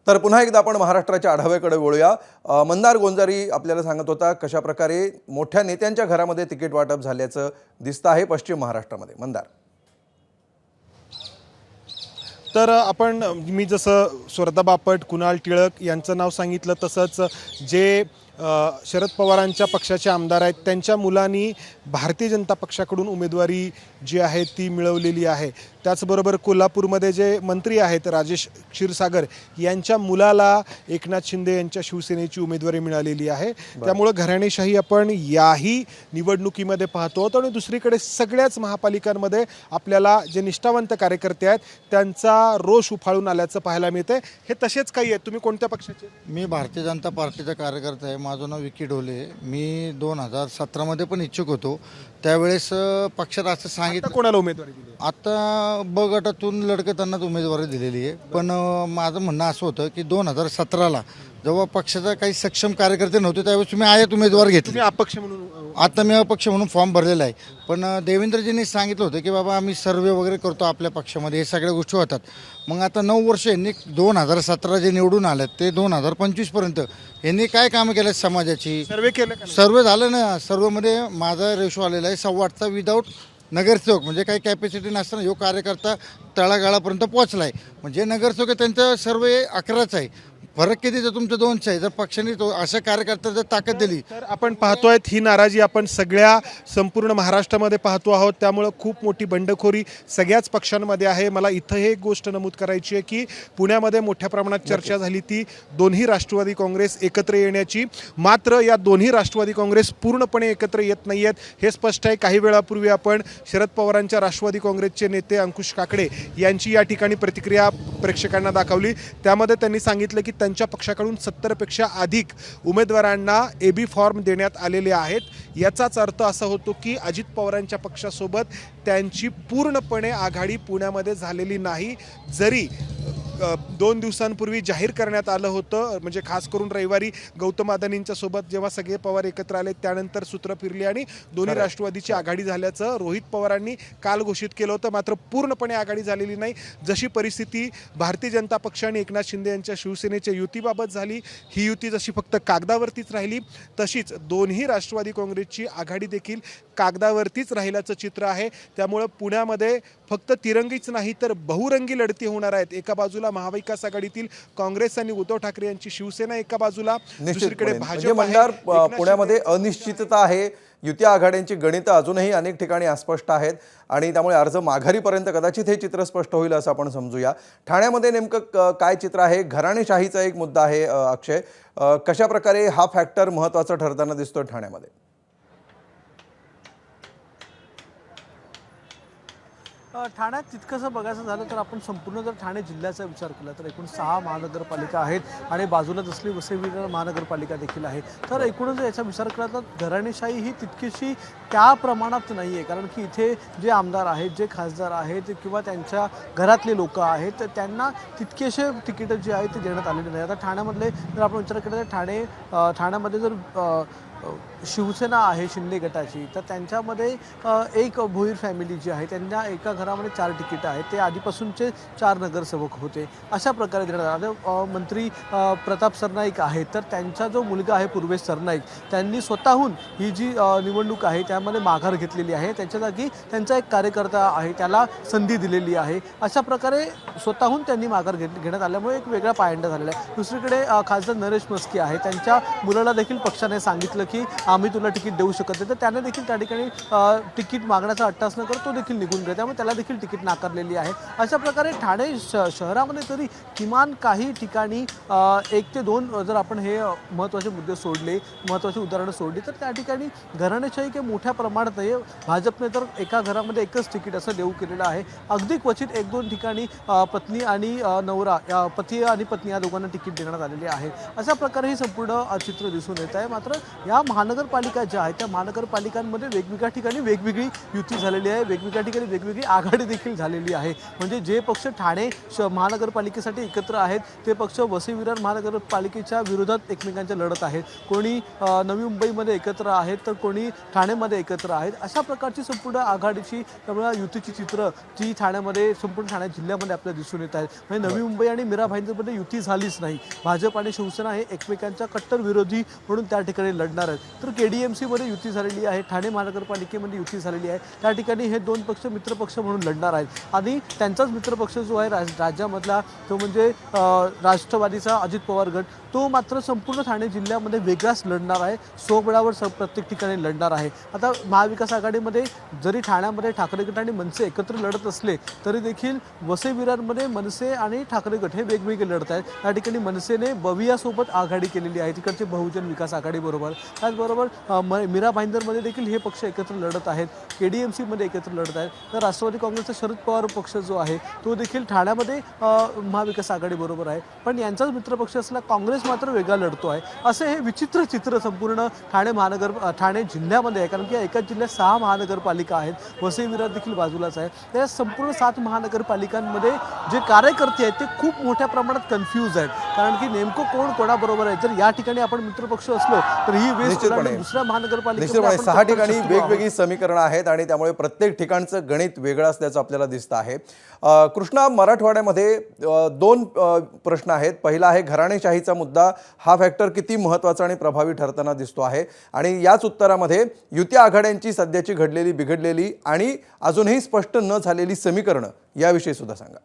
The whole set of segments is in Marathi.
तर पुन्हा एकदा आपण महाराष्ट्राच्या आढाव्याकडे वळूया। मंदार गोंजारी आपल्याला सांगत होता कशा प्रकारे मोठ्या नेत्यांच्या घरामध्ये तिकीट वाटप झाल्याचं दिसतं आहे पश्चिम महाराष्ट्रामध्ये। मंदार तर आपण मी जसं स्वरदा बापट, कुणाल टिळक यांचं नाव सांगितलं तसंच जे शरद पवारांच्या पक्षाचे आमदार आहेत त्यांच्या मुलांनी भारतीय जनता पक्षाकडून उमेदवारी जी आहे ती मिळवलेली आहे। त्याचबरोबर कोल्हापूरमध्ये जे मंत्री आहेत राजेश क्षीरसागर यांच्या मुलाला एकनाथ शिंदे यांच्या शिवसेनेची उमेदवारी मिळालेली आहे। त्यामुळे घराणेशाही आपण याही निवडणुकीमध्ये पाहतो आणि दुसरीकडे सगळ्याच महापालिकांमध्ये आपल्याला जे निष्ठावंत कार्यकर्ते आहेत त्यांचा रोष उफाळून आल्याचं पाहायला मिळते। हे तसेच काही आहेत। तुम्ही कोणत्या पक्षाचे? मी भारतीय जनता पार्टीचा कार्यकर्ता आहे। माझं नाव विकी ढोले। मी 2017 मध्ये पण इच्छुक होतो। त्यावेळेस पक्षात असं सांगितलं कोणाला उमेदवारी दिली? आता ब गटातून लढकतानाच उमेदवारी दिलेली आहे। पण माझं म्हणणं असं होतं की 2017ला जेव्हा पक्षाचा काही सक्षम कार्यकर्ते नव्हते त्यावेळेस तुम्ही आयात उमेदवार घेतले। तुम्ही अपक्ष म्हणून आता मी अपक्ष म्हणून फॉर्म भरलेला आहे। पण देवेंद्रजींनी सांगितलं होतं की बाबा आम्ही सर्वे वगैरे करतो आपल्या पक्षामध्ये, हे सगळ्या गोष्टी होतात। मग आता 9 वर्ष यांनी 2017 जे निवडून आलेत ते 2025 पर्यंत यांनी काय कामं केलं समाजाची? सर्वे केलं का? सर्वे झालं ना। सर्वेमध्ये माझा रेशो आलेला आहे 8.25चा विदाऊट नगरसेवक, म्हणजे काही कॅपॅसिटी नसताना ह्यो कार्यकर्ता तळागाळापर्यंत पोहोचला आहे। म्हणजे नगरसेवक त्यांचा सर्वे 11चा आहे। फरक किती तर तुमचं 2चं आहे। जर पक्षाने तो अशा कार्यकर्त्याला जर ताकद दिली तर आपण पाहतोय ही नाराजी आपण सगळ्या संपूर्ण महाराष्ट्रामध्ये पाहतो आहोत। त्यामुळे खूप मोठी बंडखोरी सगळ्याच पक्षांमध्ये आहे। मला इथं हे एक गोष्ट नमूद करायची आहे की पुण्यामध्ये मोठ्या प्रमाणात चर्चा झाली ती दोन्ही राष्ट्रवादी काँग्रेस एकत्र येण्याची। मात्र या दोन्ही राष्ट्रवादी काँग्रेस पूर्णपणे एकत्र येत नाही आहेत हे स्पष्ट आहे। काही वेळापूर्वी आपण शरद पवारांच्या राष्ट्रवादी काँग्रेसचे नेते अंकुश काकडे यांची या ठिकाणी प्रतिक्रिया प्रेक्षकांना दाखवली। त्यामध्ये त्यांनी सांगितलं की त्यांच्या पक्षाकडून 70पेक्षा अधिक उमेदवारांना एबी फॉर्म देण्यात आलेले आहेत। याचाच अर्थ असा होतो की अजित पवारांच्या पक्षासोबत त्यांची पूर्णपणे आघाडी पुण्यामध्ये झालेली नाही। जरी 2 दिवसांपूर्वी जाहीर करण्यात आलं होतं, म्हणजे खास करून रविवारी गौतम अदानींच्या सोबत जेव्हा सगळे पवार एकत्र आले त्यानंतर सूत्र फिरली आणि दोन्ही राष्ट्रवादीची आघाडी झाल्याचं रोहित पवारांनी काल घोषित केलं होतं। मात्र पूर्णपणे आघाडी झालेली नाही। जशी परिस्थिती भारतीय जनता पक्ष आणि एकनाथ शिंदे यांच्या शिवसेनेच्या युतीबाबत झाली, ही युती जशी फक्त कागदावरतीच राहिली तशीच दोन्ही राष्ट्रवादी काँग्रेसची आघाडी देखील कागदावरतीच राहिल्याचं चित्र आहे। त्यामुळे पुण्यामध्ये फक्त तिरंगीच नाही तर बहुरंगी लढती होणार आहेत। एका बाजूला महाविकास आघाडीतील काँग्रेस आणि उद्धव ठाकरे यांची शिवसेना एका बाजूला, दुसरीकडे भाजप। मंदार पुण्यामध्ये अनिश्चितता आहे। युती आघाड्यांची गणितं अजूनही अनेक ठिकाणी अस्पष्ट आहेत आणि त्यामुळे अर्ज माघारीपर्यंत कदाचित हे चित्र स्पष्ट होईल असं आपण समजूया। ठाण्यामध्ये नेमकं काय चित्र आहे? घराणेशाहीचा एक मुद्दा आहे अक्षय, कशा प्रकारे हा फॅक्टर महत्त्वाचा ठरताना दिसतोय ठाण्यामध्ये? ठाण्यात तितकंसं बघायचं झालं तर आपण संपूर्ण जर ठाणे जिल्ह्याचा विचार केला तर एकूण 6 महानगरपालिका आहेत आणि बाजूलाच असली वसई महानगरपालिका देखील आहे। तर एकूणच याचा विचार केला तर घराणेशाही ही तितकीशी त्या प्रमाणात नाही आहे, कारण की इथे जे आमदार आहेत, जे खासदार आहेत किंवा त्यांच्या घरातले लोक आहेत तर त्यांना तितकेसे तिकीटं जी आहेत ते देण्यात आलेली नाही। आता ठाण्यामधले जर आपण विचार केला तर ठाण्यामध्ये जर शिवसेना आहे शिंदे गटाची तर त्यांच्यामध्ये एक भोईर फॅमिली जी आहे त्यांना एका घरामध्ये 4 तिकीटं आहेत। ते आधीपासूनचे 4 नगरसेवक होते। अशा प्रकारे देण्यात आलं। मंत्री प्रताप सरनाईक आहेत तर त्यांचा जो मुलगा आहे पूर्वेश सरनाईक त्यांनी स्वतःहून ही जी निवडणूक आहे त्यामध्ये माघार घेतलेली आहे। त्याच्या जागी त्यांचा एक कार्यकर्ता आहे त्याला संधी दिलेली आहे। अशा प्रकारे स्वतःहून त्यांनी माघार घेण्यात आल्यामुळे एक वेगळा पायंडा झालेला आहे। दुसरीकडे खासदार नरेश मस्के आहे, त्यांच्या मुलाला देखील पक्षाने सांगितलं की आम्ही तुला तिकीट देऊ शकत नाही, तर त्याने देखील त्या ठिकाणी तिकीट मागण्याचा अट्टास न करतो देखील निघून गेला, त्यामुळे त्याला देखील तिकीट नाकारलेली आहे। अशा प्रकारे ठाणे शहरामध्ये तरी किमान काही ठिकाणी 1 ते 2 जर आपण हे महत्त्वाचे मुद्दे सोडले, महत्त्वाची उदाहरणं सोडली तर त्या ठिकाणी घराणेशाही काही मोठ्या प्रमाणात नाही। भाजपने तर एका घरामध्ये एकच तिकीट असं देऊ केलेलं आहे। अगदी क्वचित 1-2 ठिकाणी पत्नी आणि नवरा, पती आणि पत्नी या दोघांना तिकीट देण्यात आलेली आहे। अशा प्रकारे ही संपूर्ण चित्र दिसून येत आहे। मात्र या महानगरपालिका ज्या आहेत त्या महानगरपालिकांमध्ये वेगवेगळ्या ठिकाणी वेगवेगळी युती झालेली आहे, वेगवेगळ्या ठिकाणी वेगवेगळी आघाडी देखील झालेली आहे. म्हणजे जे पक्ष ठाणे महानगरपालिकेसाठी एकत्र आहेत ते पक्ष वसई विरार महानगरपालिकेच्या विरोधात एकमेकांच्या लढत आहेत. कोणी नवी मुंबईमध्ये एकत्र आहेत तर कोणी ठाणेमध्ये एकत्र आहेत. अशा प्रकारची संपूर्ण आघाडीची त्यामुळे युतीची चित्र जी ठाण्यामध्ये संपूर्ण ठाणे जिल्ह्यामध्ये आपल्याला दिसून येत आहेत. म्हणजे नवी मुंबई आणि मीरा भाईंदरमध्ये युती झालीच नाही. भाजप आणि शिवसेना हे एकमेकांच्या कट्टर विरोधी म्हणून त्या ठिकाणी लढणार आहेत. तर KDMCमध्ये युती झालेली आहे, ठाणे महानगरपालिकेमध्ये युती झालेली आहे. त्या ठिकाणी हे दोन पक्ष मित्रपक्ष म्हणून लढणार आहेत आणि त्यांचाच मित्रपक्ष जो आहे राज्यामधला तो म्हणजे राष्ट्रवादीचा अजित पवार गट, तो मात्र संपूर्ण ठाणे जिल्ह्यामध्ये वेगळाच लढणार आहे. स्वबळावर प्रत्येक ठिकाणी लढणार आहे. आता महाविकास आघाडीमध्ये जरी ठाण्यामध्ये ठाकरे गट आणि मनसे एकत्र लढत असले तरी देखील वसई विरारमध्ये मनसे आणि ठाकरे गट हे वेगवेगळे लढत आहेत. त्या ठिकाणी मनसेने बवियासोबत आघाडी केलेली आहे, तिकडचे बहुजन विकास आघाडीबरोबर. त्याचबरोबर मीरा भाईंदरमध्ये देखील हे पक्ष एकत्र लढत आहेत, KDMCमध्ये एकत्र लढत आहेत. तर राष्ट्रवादी काँग्रेसचा शरद पवार पक्ष जो आहे तो देखील ठाण्यामध्ये महाविकास आघाडीबरोबर आहे. पण यांचाच मित्रपक्ष असला काँग्रेस मात्र वेगळा लढतो आहे. असे हे विचित्र चित्र संपूर्ण ठाणे जिल्ह्यामध्ये आहे. कारण की एकाच जिल्ह्यात 6 महानगरपालिका आहेत, वसई विरार देखील बाजूलाच आहे. त्या संपूर्ण 7 महानगरपालिकांमध्ये जे कार्यकर्ते आहेत ते खूप मोठ्या प्रमाणात कन्फ्यूज आहेत. कारण की नेमकं कोण कोणाबरोबर आहे. जर या ठिकाणी आपण मित्रपक्ष असलो तर ही वेस्ट निश्चितपणे. दुसऱ्या निश्चितपणे महानगरपालिकेमध्ये 6 ठिकाणी वेगवेगळी समीकरणं आहेत आणि त्यामुळे प्रत्येक ठिकाणचं गणित वेगळं असल्याचं आपल्याला दिसतं आहे. कृष्णा, मराठवाड्यामध्ये 2 प्रश्न आहेत. पहिला आहे घराणेशाहीचा मुद्दा. हा फॅक्टर किती महत्त्वाचा आणि प्रभावी ठरताना दिसतो आहे आणि याच उत्तरामध्ये युती आघाड्यांची सध्याची घडलेली बिघडलेली आणि अजूनही स्पष्ट न झालेली समीकरणं याविषयी सुद्धा सांगा.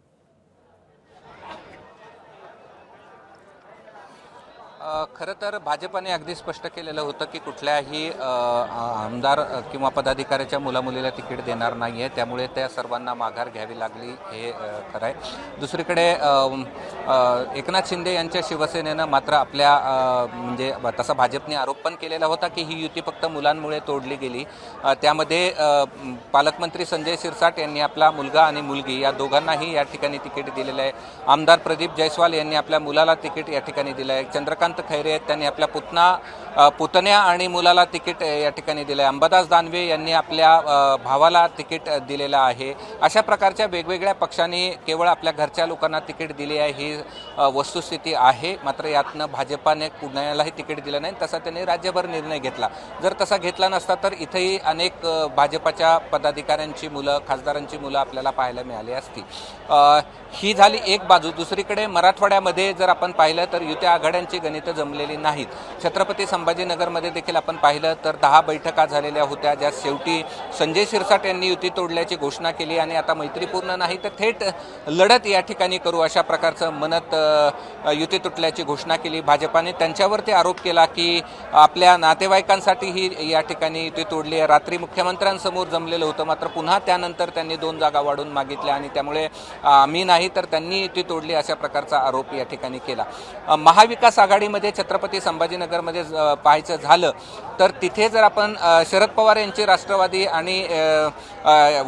खरं तर भाजपाने अगदी स्पष्ट केलेलं होतं की कुठल्याही आमदार किंवा पदाधिकाऱ्याच्या मुलामुलीला तिकीट देणार नाही आहे. त्यामुळे त्या सर्वांना माघार घ्यावी लागली हे खरं आहे. दुसरीकडे एकनाथ शिंदे यांच्या शिवसेनेनं मात्र आपल्या म्हणजे तसा भाजपने आरोप पण केलेला होता की ही युती फक्त मुलांमुळे तोडली गेली. त्यामध्ये पालकमंत्री संजय शिरसाट यांनी आपला मुलगा आणि मुलगी या दोघांनाही या ठिकाणी तिकीट दिलेलं आहे. आमदार प्रदीप जयस्वाल यांनी आपल्या मुलाला तिकीट या ठिकाणी दिलं आहे. चंद्रकांत खैरे आहेत, त्यांनी आपल्या पुतण्या आणि मुलाला तिकीट या ठिकाणी दिलं आहे. अंबादास दानवे यांनी आपल्या भावाला तिकीट दिलेलं आहे. अशा प्रकारच्या वेगवेगळ्या पक्षांनी केवळ आपल्या घरच्या लोकांना तिकीट दिली आहे ही वस्तुस्थिती आहे. मात्र यातनं भाजपाने कुणालाही तिकीट दिलं नाही. तसा त्यांनी राज्यभर निर्णय घेतला. जर तसा घेतला नसता तर इथेही अनेक भाजपाच्या पदाधिकाऱ्यांची मुलं, खासदारांची मुलं आपल्याला पाहायला मिळाली असती. ही झाली एक बाजू. दुसरीकडे मराठवाड्यामध्ये जर आपण पाहिलं तर युती आघाड्यांची गणितं जमलेली नाहीत. छत्रपती संभाजीनगरमध्ये देखील आपण पाहिलं तर 10 बैठका झालेल्या होत्या, ज्यात शेवटी संजय शिरसाट यांनी युती तोडल्याची घोषणा केली आणि आता मैत्रीपूर्ण नाही तर थेट लढत या ठिकाणी करू अशा प्रकारचं म्हणत युती तुटल्याची घोषणा केली. भाजपाने त्यांच्यावरती आरोप केला की आपल्या नातेवाईकांसाठी ही या ठिकाणी युती तोडली आहे. रात्री मुख्यमंत्र्यांसमोर जमलेलं होतं, मात्र पुन्हा त्यानंतर त्यांनी 2 जागा वाढून मागितल्या आणि त्यामुळे आम्ही नाही तर त्यांनी युती तोडली अशा प्रकारचा आरोप या ठिकाणी केला. महाविकास आघाडीमध्ये छत्रपती संभाजीनगरमध्ये पाहायचं झालं तर तिथे जर आपण शरद पवार यांची राष्ट्रवादी आणि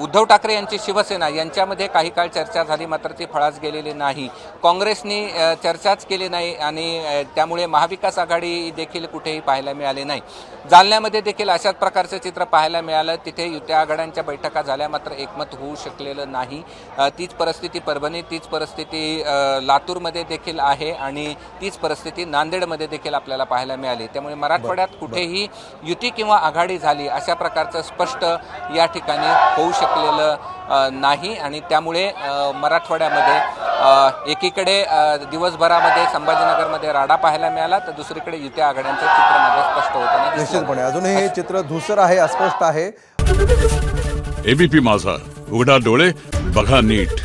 उद्धव ठाकरे यांची शिवसेना यांच्यामध्ये काही काळ चर्चा झाली, मात्र ती फळास गेलेली नाही. काँग्रेसनी चर्चाच केली नाही आणि त्यामुळे महाविकास आघाडी देखील कुठेही पाहायला मिळाली नाही. जालन्यामध्ये देखील अशाच प्रकारचं चित्र पाहायला मिळालं. तिथे युती आघाड्यांच्या बैठका झाल्या, मात्र एकमत होऊ शकलेलं नाही. तीच परिस्थिती परभणी, तीच परिस्थिती लातूरमध्ये देखील आहे आणि तीच परिस्थिती नांदेडमध्ये देखील आपल्याला पाहायला मिळाली. त्यामुळे मराठवाड्यात कुठेही युती किंवा आघाडी झाली अशा प्रकारचं स्पष्ट या ठिकाणी होऊ शकलेलं नाही आणि त्यामुळे मराठवाड्यामध्ये एकीकडे दिवसभरामध्ये संभाजीनगरमध्ये राडा पाहायला मिळाला तर दुसरीकडे युती आघाड्यांचं चित्र मध्ये स्पष्ट होताना दिसलं. निश्चितपणे अजूनही हे चित्र धूसर आहे, अस्पष्ट आहे. एबीपी माझा, उघडा डोळे बघा नीट.